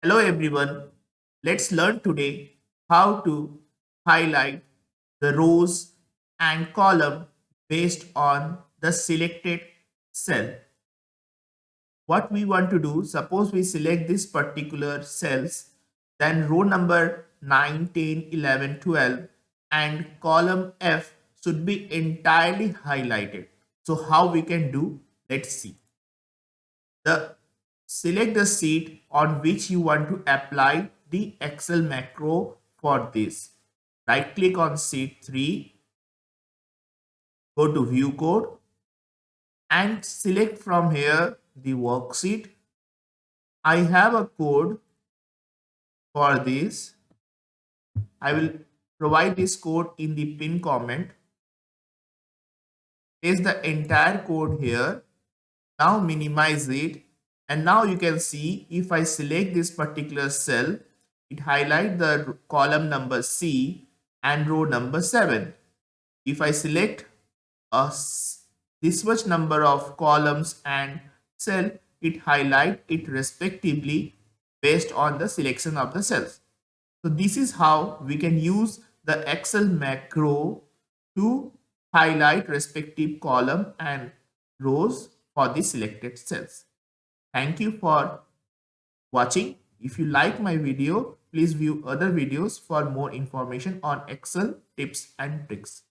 Hello everyone. Let's learn today how to highlight the rows and column based on the selected cell. What we want to do, suppose we select this particular cells, then row number 9, 10, 11, 12 and column F should be entirely highlighted. So how we can do? Let's see. The Select the sheet on which you want to apply the Excel macro for this. Right click on sheet 3, go to view code and select from here the worksheet. I have a code for this. I will provide this code in the pin comment. Paste the entire code here. Now minimize it, and now you can see if I select this particular cell, it highlight the column number C and row number 7. If I select this much number of columns and cell, it highlight it respectively based on the selection of the cells. So this is how we can use the Excel macro to highlight respective column and rows for the selected cells. Thank you for watching. If you like my video, please view other videos for more information on Excel tips and tricks.